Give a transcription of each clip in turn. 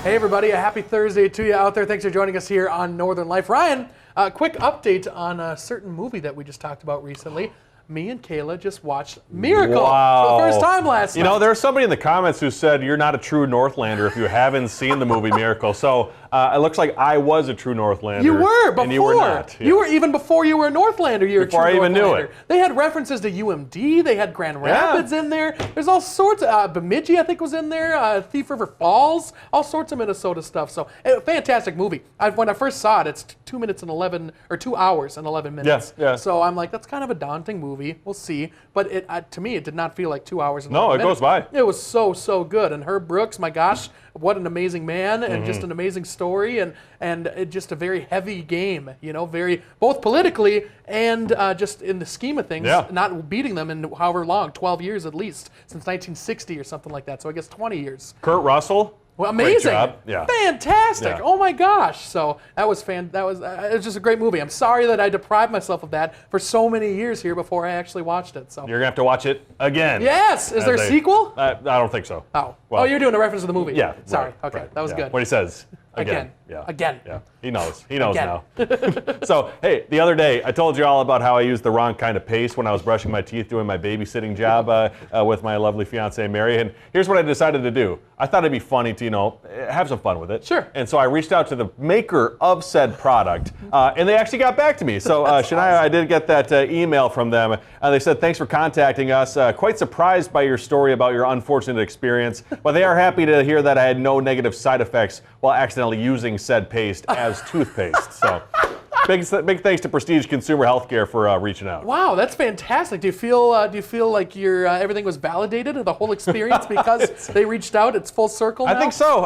Hey everybody, a happy Thursday to you out there. Thanks for joining us here on Northern Life. Ryan, a quick update on a certain movie that we just talked about recently. Me and Kayla just watched Miracle for the first time last night. You know, there's somebody in the comments who said you're not a true Northlander if you haven't seen the movie Miracle. So it looks like I was a true Northlander. You were before. And you were not. You were even before you were a Northlander. You were before a true I even Northlander. knew it. They had references to UMD. They had Grand Rapids in there. There's all sorts. Bemidji, I think, was in there. Thief River Falls. All sorts of Minnesota stuff. So fantastic movie. When I first saw it, it's 2 hours and 11 minutes. Yeah. So I'm like, that's kind of a daunting movie. We'll see. But to me, it did not feel like 2 hours and 11 minutes. No, it goes by. It was so good. And Herb Brooks, my gosh, what an amazing man, and just an amazing story, and just a very heavy game, very both politically and just in the scheme of things, not beating them in however long, 12 years at least, since 1960 or something like that. So I guess 20 years. Kurt Russell. Well, amazing, fantastic! Yeah. Oh my gosh! So that was it was just a great movie. I'm sorry that I deprived myself of that for so many years here before I actually watched it. So you're gonna have to watch it again. Yes. Is there a sequel? I don't think so. Oh. Well, you're doing a reference to the movie. Yeah. Sorry. Right, okay. That was good. What he says. Again. Yeah. Again. Yeah. He knows. He knows now. So, hey, the other day, I told you all about how I used the wrong kind of paste when I was brushing my teeth doing my babysitting job with my lovely fiancée, Mary. And here's what I decided to do. I thought it'd be funny to, have some fun with it. Sure. And so I reached out to the maker of said product, and they actually got back to me. So, Shania, I did get that email from them. They said, thanks for contacting us. Quite surprised by your story about your unfortunate experience, but they are happy to hear that I had no negative side effects while accidentally using said paste as toothpaste. So big thanks to Prestige Consumer Healthcare for reaching out. Wow, that's fantastic. Do you feel like your everything was validated, the whole experience, because they reached out? It's full circle now? I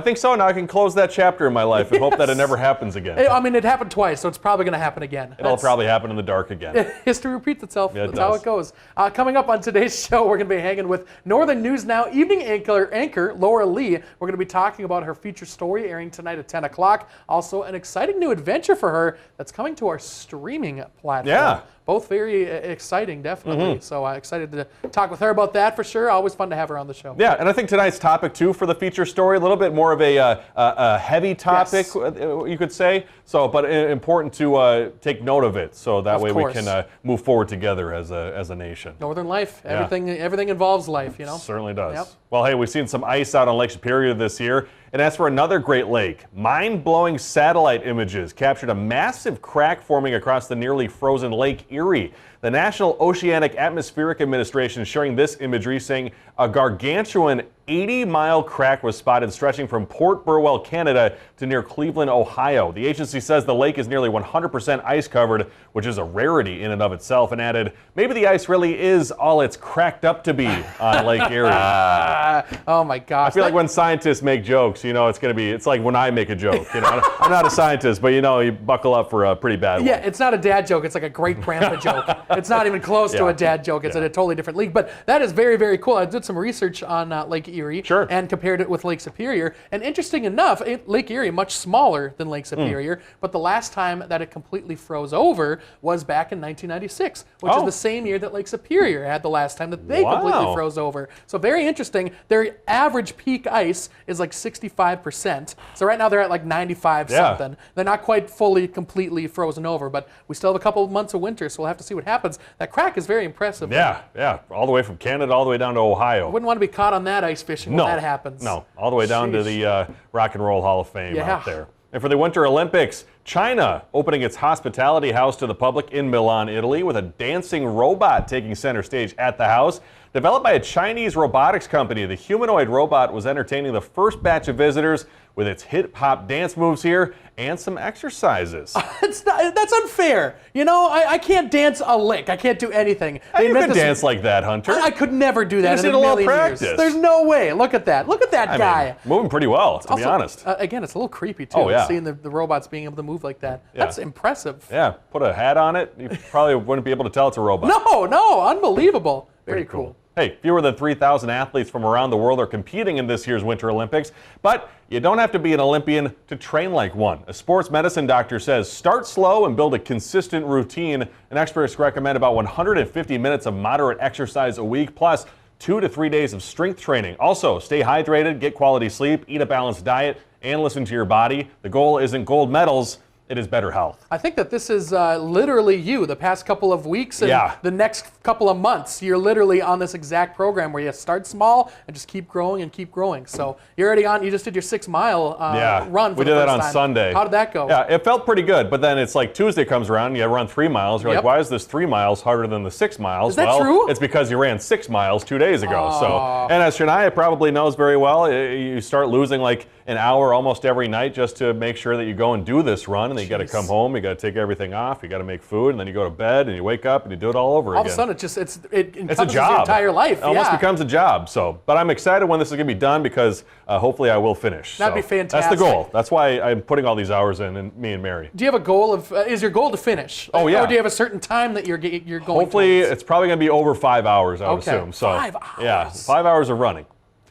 think so. Now I can close that chapter in my life and hope that it never happens again. I mean, it happened twice, so it's probably going to happen again. It'll probably happen in the dark again. History repeats itself. Yeah, That's how it goes. Coming up on today's show, we're going to be hanging with Northern News Now evening anchor Laura Lee. We're going to be talking about her feature story airing tonight at 10 o'clock. Also, an exciting new adventure for her that's coming to our streaming platform. Yeah. Both very exciting, definitely. So excited to talk with her about that for sure. Always fun to have her on the show. Yeah, and I think tonight's topic, too, for the feature story, a little bit more of a heavy topic, you could say. So, but important to take note of it, so that way we can move forward together as a nation. Northern life, everything involves life, Certainly does. Yep. Well, hey, we've seen some ice out on Lake Superior this year, and as for another Great Lake, mind-blowing satellite images captured a massive crack forming across the nearly frozen Lake Erie. The National Oceanic Atmospheric Administration is sharing this imagery, saying a gargantuan 80-mile crack was spotted stretching from Port Burwell, Canada to near Cleveland, Ohio. The agency says the lake is nearly 100% ice covered, which is a rarity in and of itself, and added, maybe the ice really is all it's cracked up to be on Lake Erie. Oh my gosh. I feel like when scientists make jokes, it's like when I make a joke. I'm not a scientist, but you buckle up for a pretty bad one. Yeah, it's not a dad joke, it's like a great grandpa joke. It's not even close to a dad joke. It's in a totally different league. But that is very, very cool. I did some research on Lake Erie and compared it with Lake Superior. And interesting enough, Lake Erie, much smaller than Lake Superior, but the last time that it completely froze over was back in 1996, which is the same year that Lake Superior had the last time that they completely froze over. So very interesting. Their average peak ice is like 65%. So right now they're at like 95 something. They're not quite fully, completely frozen over, but we still have a couple of months of winter, so we'll have to see what happens. That crack is very impressive. Yeah. All the way from Canada all the way down to Ohio. Wouldn't want to be caught on that ice fishing when that happens. No, all the way down to the Rock and Roll Hall of Fame out there. And for the Winter Olympics, China opening its hospitality house to the public in Milan, Italy, with a dancing robot taking center stage at the house. Developed by a Chinese robotics company, the humanoid robot was entertaining the first batch of visitors with its hip-hop dance moves here and some exercises. That's unfair. I can't dance a lick. I can't do anything. You can dance like that, Hunter. I could never do that you just in need a a little million practice. years. There's no way. Look at that. Look at that guy. Moving pretty well, to be honest. Again, it's a little creepy, too, seeing the robots being able to move like that. That's impressive. Yeah, put a hat on it. You probably wouldn't be able to tell it's a robot. No, unbelievable. Very cool. Hey, fewer than 3,000 athletes from around the world are competing in this year's Winter Olympics, but you don't have to be an Olympian to train like one. A sports medicine doctor says start slow and build a consistent routine, and experts recommend about 150 minutes of moderate exercise a week, plus 2 to 3 days of strength training. Also, stay hydrated, get quality sleep, eat a balanced diet, and listen to your body. The goal isn't gold medals, it is better health. I think that this is literally you the past couple of weeks and the next couple of months. You're literally on this exact program where you start small and just keep growing and keep growing. So you're already on, you just did your 6-mile run for we the did that first on time. Sunday. How did that go? Yeah, it felt pretty good, but then it's like Tuesday comes around and you run 3 miles. You're like, why is this 3 miles harder than the 6 miles? Is that true? It's because you ran 6 miles 2 days ago. So, and as Shania probably knows very well, you start losing like an hour almost every night just to make sure that you go and do this run, and then you got to come home, you got to take everything off, you got to make food, and then you go to bed and you wake up and you do it all over again. All of a sudden, it it's a job. Your entire life. It almost becomes a job. So, but I'm excited when this is going to be done because hopefully I will finish. That'd be fantastic. That's the goal. That's why I'm putting all these hours in, and me and Mary. Do you have a goal of? Is your goal to finish? Oh yeah. Or do you have a certain time that you're going? Hopefully, it's probably going to be over 5 hours. I would assume. So 5 hours. Yeah, 5 hours of running.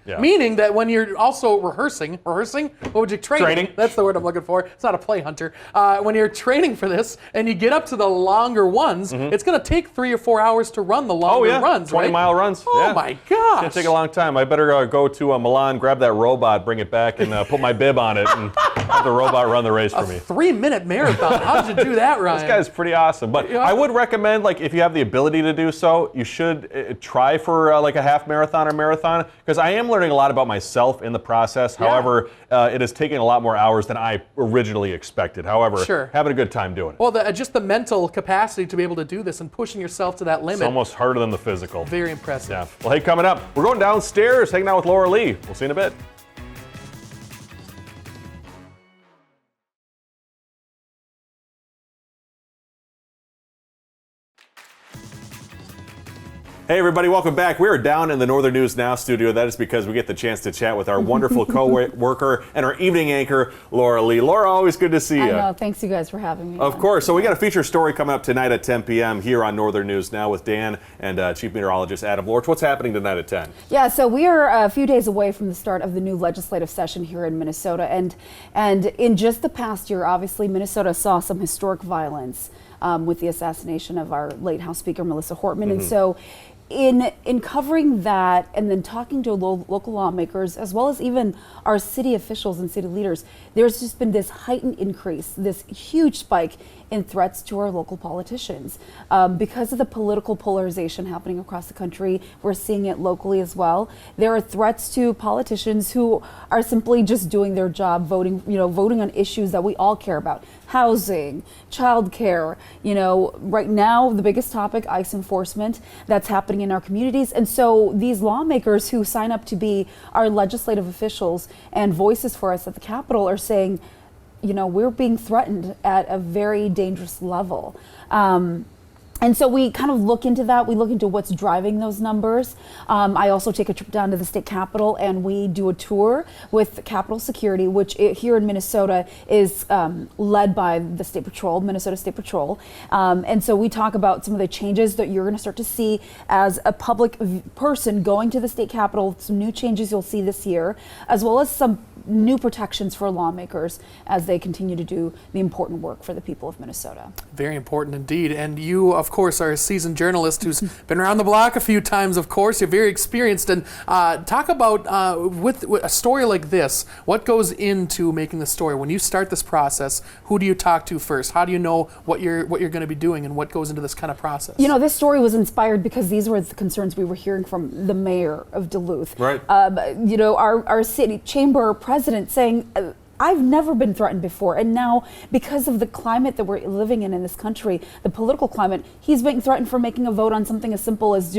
Yeah. Meaning that when you're also rehearsing, what would you training? That's the word I'm looking for. It's not a play hunter. When you're training for this and you get up to the longer ones, it's going to take 3 or 4 hours to run the longer runs, 20-mile runs. Oh my gosh. It's going to take a long time. I better go to Milan, grab that robot, bring it back, and put my bib on it, and have the robot run the race for me. A 3-minute marathon. How did you do that, Ryan? This guy's pretty awesome. But I would recommend, like, if you have the ability to do so, you should try for like a half marathon or marathon, because I am learning a lot about myself in the process. However, it is taking a lot more hours than I originally expected. However, having a good time doing it. Well, just the mental capacity to be able to do this and pushing yourself to that limit. It's almost harder than the physical. Very impressive. Yeah. Well, hey, coming up, we're going downstairs, hanging out with Laura Lee. We'll see you in a bit. Hey everybody, welcome back. We are down in the Northern News Now studio. That is because we get the chance to chat with our wonderful co-worker and our evening anchor, Laura Lee. Laura, always good to see you. I know. Thanks you guys for having me. Of course. So we got a feature story coming up tonight at 10 p.m. here on Northern News Now with Dan and Chief Meteorologist Adam Lorch. What's happening tonight at 10? Yeah, so we are a few days away from the start of the new legislative session here in Minnesota. And in just the past year, obviously, Minnesota saw some historic violence with the assassination of our late House Speaker, Melissa Hortman. And so in covering that and then talking to local lawmakers as well as even our city officials and city leaders, there's just been this heightened increase, this huge spike in threats to our local politicians. Because of the political polarization happening across the country, we're seeing it locally as well. There are threats to politicians who are simply just doing their job, voting on issues that we all care about. Housing, childcare, right now the biggest topic, ICE enforcement, that's happening in our communities. And so these lawmakers who sign up to be our legislative officials and voices for us at the Capitol are saying, we're being threatened at a very dangerous level. And so we kind of look into that. We look into what's driving those numbers. I also take a trip down to the state capitol and we do a tour with Capitol Security, which here in Minnesota is led by the State Patrol, Minnesota State Patrol. And so we talk about some of the changes that you're going to start to see as a public person going to the state capitol, some new changes you'll see this year, as well as some new protections for lawmakers as they continue to do the important work for the people of Minnesota. Very important indeed. And you, of course, are a seasoned journalist who's been around the block a few times, of course. You're very experienced. And talk about, with a story like this, what goes into making the story? When you start this process, who do you talk to first? How do you know what you're going to be doing and what goes into this kind of process? This story was inspired because these were the concerns we were hearing from the mayor of Duluth. Right. Our city chamber president saying, I've never been threatened before, and now because of the climate that we're living in this country, the political climate, he's being threatened for making a vote on something as simple as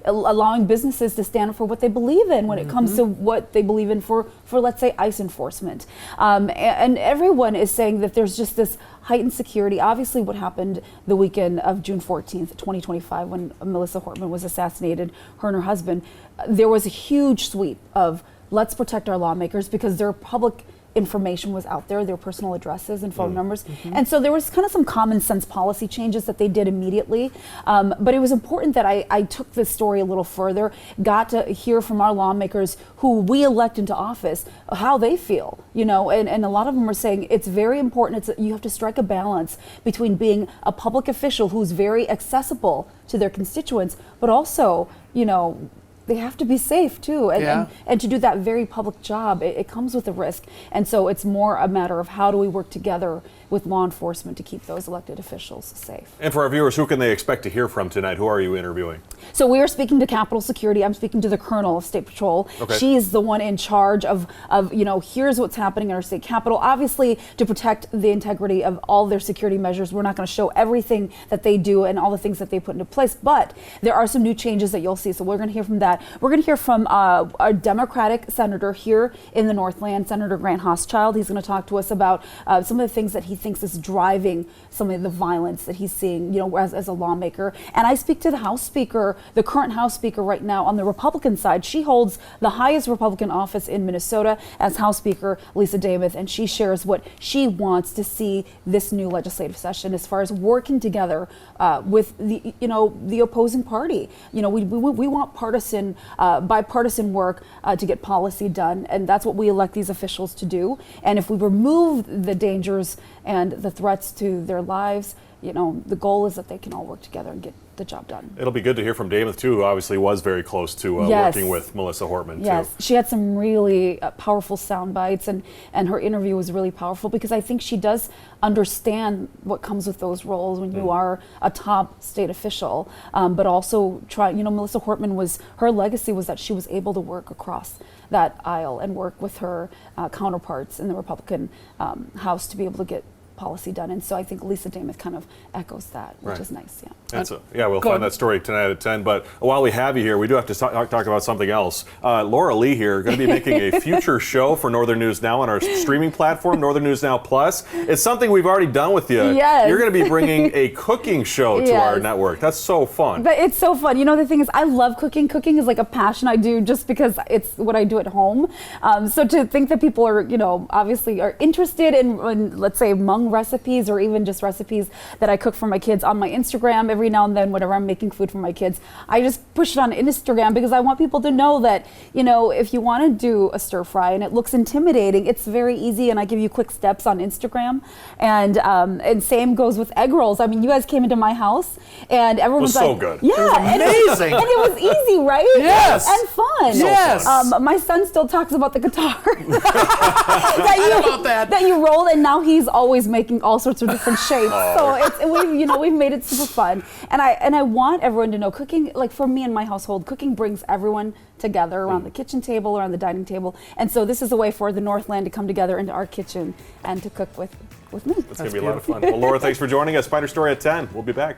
allowing businesses to stand for what they believe in when it comes to what they believe in for let's say ICE enforcement, and everyone is saying that there's just this heightened security. Obviously, what happened the weekend of June 14th, 2025, when Melissa Hortman was assassinated, her and her husband, there was a huge sweep of let's protect our lawmakers because their public information was out there, their personal addresses and phone numbers. And so there was kind of some common sense policy changes that they did immediately. But it was important that I took this story a little further, got to hear from our lawmakers who we elect into office, how they feel, and a lot of them are saying it's very important. You have to strike a balance between being a public official who's very accessible to their constituents, but also, they have to be safe too, and to do that very public job, it comes with a risk. And so it's more a matter of how do we work together with law enforcement to keep those elected officials safe. And for our viewers, who can they expect to hear from tonight? Who are you interviewing? So we are speaking to Capitol Security. I'm speaking to the Colonel of State Patrol. Okay. She's the one in charge of here's what's happening in our state capitol. Obviously, to protect the integrity of all their security measures, we're not going to show everything that they do and all the things that they put into place, but there are some new changes that you'll see. So we're going to hear from that. We're going to hear from a Democratic senator here in the Northland, Senator Grant Hochschild. He's going to talk to us about some of the things that he thinks is driving some of the violence that he's seeing, as a lawmaker. And I speak to the House Speaker, the current House Speaker right now on the Republican side. She holds the highest Republican office in Minnesota as House Speaker, Lisa Demuth, and she shares what she wants to see this new legislative session as far as working together with the opposing party. We want bipartisan work to get policy done, and that's what we elect these officials to do. And if we remove the dangers and the threats to their lives, the goal is that they can all work together and get the job done. It'll be good to hear from Demuth, too, who obviously was very close to working with Melissa Hortman, Yes, she had some really powerful sound bites, and her interview was really powerful because I think she does understand what comes with those roles when you are a top state official, but also Melissa Hortman her legacy was that she was able to work across that aisle and work with her counterparts in the Republican House to be able to get policy done. And so I think Lisa Demuth kind of echoes that, which is nice. We'll find that story tonight at 10. But while we have you here, we do have to talk about something else. Laura Lee here, going to be making a future show for Northern News Now on our streaming platform, Northern News Now Plus. It's something we've already done with you. Yes. You're going to be bringing a cooking show to our network. That's so fun. But it's so fun. The thing is, I love cooking. Cooking is like a passion I do just because it's what I do at home. So to think that people are, obviously are interested in, let's say, Hmong recipes or even just recipes that I cook for my kids on my Instagram every now and then, whenever I'm making food for my kids, I just push it on Instagram because I want people to know that, if you want to do a stir fry and it looks intimidating, it's very easy, and I give you quick steps on Instagram. And same goes with egg rolls. I mean, you guys came into my house and everyone was so good. Yeah, it was amazing. And it was easy, right? Yes. And fun. Yes. My son still talks about the guitar that you rolled, and now he's always making all sorts of different shapes. So we've made it super fun. And I want everyone to know cooking, like for me and my household, cooking brings everyone together around the kitchen table, around the dining table. And so this is a way for the Northland to come together into our kitchen and to cook with me. It's going to be a lot of fun. Well, Laura, thanks for joining us. Spider Story at 10. We'll be back.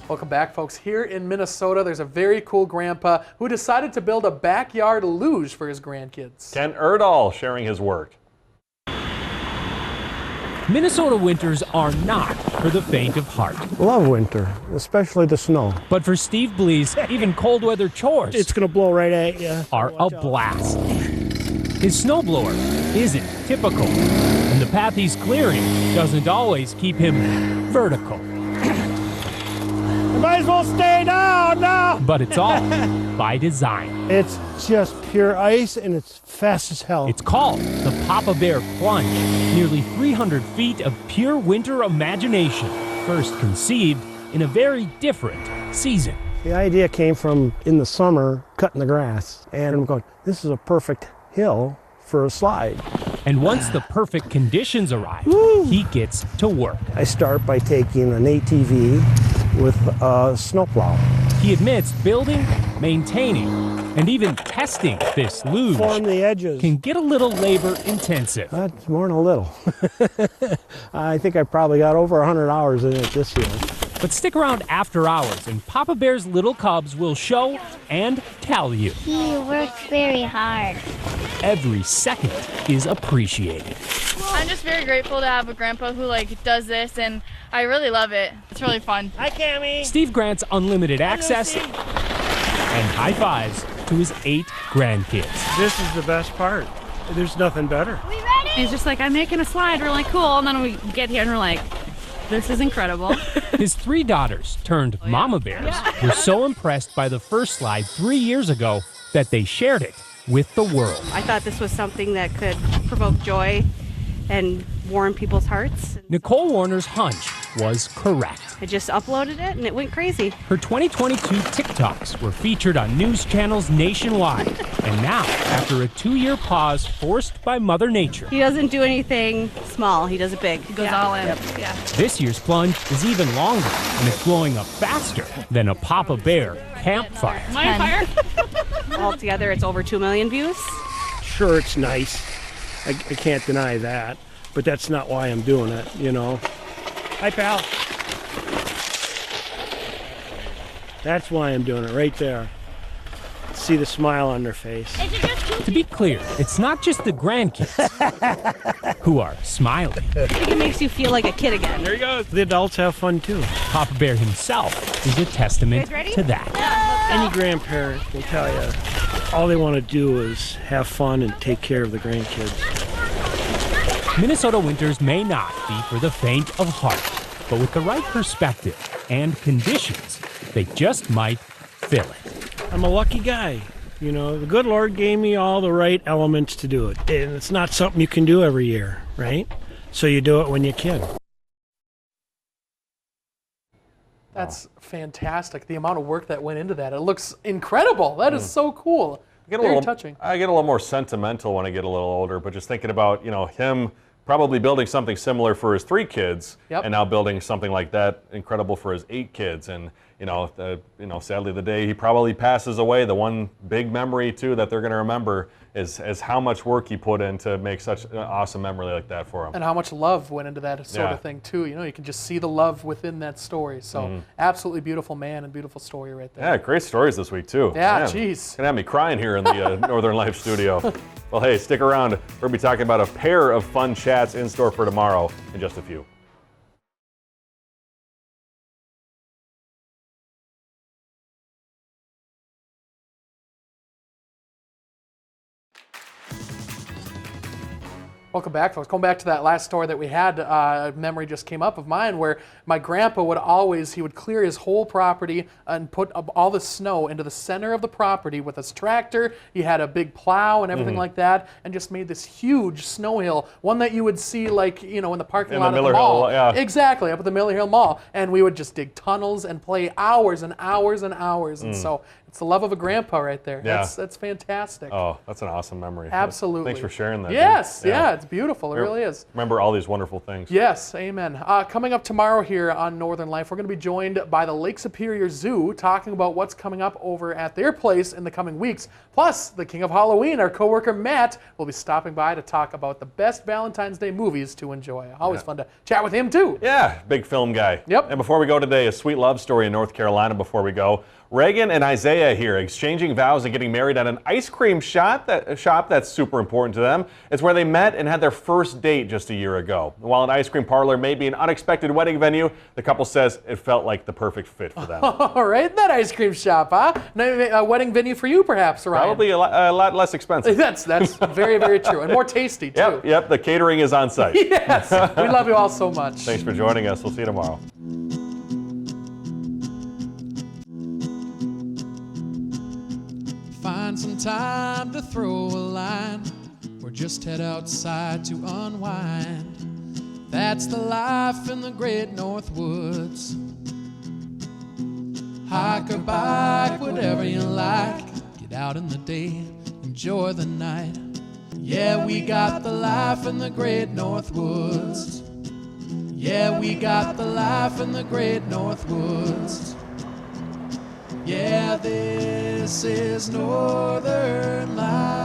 Welcome back, folks. Here in Minnesota, there's a very cool grandpa who decided to build a backyard luge for his grandkids. Ken Erdahl sharing his work. Minnesota winters are not for the faint of heart. Love winter, especially the snow. But for Steve Blees, even cold weather chores It's going to blow right at you. are a blast. His snowblower isn't typical, and the path he's clearing doesn't always keep him vertical. You might as well stay down now. But it's all by design. It's just pure ice, and it's fast as hell. It's called the Papa Bear Plunge, nearly 300 feet of pure winter imagination, first conceived in a very different season. The idea came from in the summer, cutting the grass, and I'm going, this is a perfect hill for a slide. And once the perfect conditions arrive, he gets to work. I start by taking an ATV with a snowplow. He admits building, maintaining, and even testing this luge Form the edges. can get a little labor intensive. That's more than a little. I think I probably got over 100 hours in it this year. But stick around after hours and Papa Bear's little cubs will show and tell you. He works very hard. Every second is appreciated. I'm just very grateful to have a grandpa who does this, and I really love it. It's really fun. Hi, Cammy. Steve grants unlimited access and high fives to his 8 grandkids. This is the best part. There's nothing better. We ready? He's just like, I'm making a slide really cool, and then we get here and we're like, this is incredible. His 3 daughters, turned mama bears, were so impressed by the first slide 3 years ago, that they shared it with the world. I thought this was something that could provoke joy and warm people's hearts. Nicole Warner's hunch was correct. I just uploaded it and it went crazy. Her 2022 TikToks were featured on news channels nationwide. And now, after a 2-year pause forced by Mother Nature, He doesn't do anything small, he does it big. He goes all in. Yeah. this year's plunge is even longer, and it's blowing up faster than a Papa Bear campfire. My fire. Altogether, it's over 2 million views. Sure, it's nice. I can't deny that, but that's not why I'm doing it, you know. Hi, pal. That's why I'm doing it, right there. See the smile on their face. To be clear, it's not just the grandkids who are smiling. I think it makes you feel like a kid again. There you go. The adults have fun too. Papa Bear himself is a testament to that. Any grandparent will tell you all they want to do is have fun and take care of the grandkids. Minnesota winters may not be for the faint of heart, but with the right perspective and conditions, they just might fill it. I'm a lucky guy. You know, the good Lord gave me all the right elements to do it. And it's not something you can do every year, right? So you do it when you can. That's fantastic. The amount of work that went into that. It looks incredible. That is so cool. Very touching. I get a little more sentimental when I get a little older, but just thinking about, him probably building something similar for his 3 kids, and now building something like that incredible for his 8 kids. And sadly, the day he probably passes away, the one big memory too that they're going to remember is how much work he put in to make such an awesome memory like that for him. And how much love went into that sort of thing too. You can just see the love within that story. So absolutely beautiful man and beautiful story right there. Yeah, great stories this week too. Yeah, jeez. Gonna have me crying here in the Northern Life studio. Well, hey, stick around. We're gonna be talking about a pair of fun chats in store for tomorrow in just a few. Welcome back, folks. Going back to that last story that we had, a memory just came up of mine where my grandpa would he would clear his whole property and put all the snow into the center of the property with his tractor. He had a big plow and everything like that, and just made this huge snow hill, one that you would see in the parking lot of the mall. Exactly, up at the Miller Hill Mall. And we would just dig tunnels and play hours and hours and hours. And so it's the love of a grandpa right there. Yeah. That's fantastic. Oh, that's an awesome memory. Absolutely. Thanks for sharing that. Yes, it's beautiful. It really is. Remember all these wonderful things. Yes, amen. Coming up tomorrow here on Northern Life, we're going to be joined by the Lake Superior Zoo talking about what's coming up over at their place in the coming weeks. Plus, the king of Halloween, our coworker Matt, will be stopping by to talk about the best Valentine's Day movies to enjoy. Always fun to chat with him too. Yeah, big film guy. Yep. And before we go today, a sweet love story in North Carolina before we go. Reagan and Isaiah here exchanging vows and getting married at an ice cream shop that's super important to them. It's where they met and had their first date just a year ago. While an ice cream parlor may be an unexpected wedding venue, the couple says it felt like the perfect fit for them. All right, that ice cream shop, huh? A wedding venue for you, perhaps, Ryan? Probably a lot less expensive. That's very, very true. And more tasty, too. Yep, the catering is on site. Yes, we love you all so much. Thanks for joining us. We'll see you tomorrow. Find some time to throw a line or just head outside to unwind. That's the life in the great North Woods. Hike or bike, whatever you like. Get out in the day, enjoy the night. Yeah, we got the life in the great North Woods. Yeah, we got the life in the great North Woods. Yeah, this is Northern Life.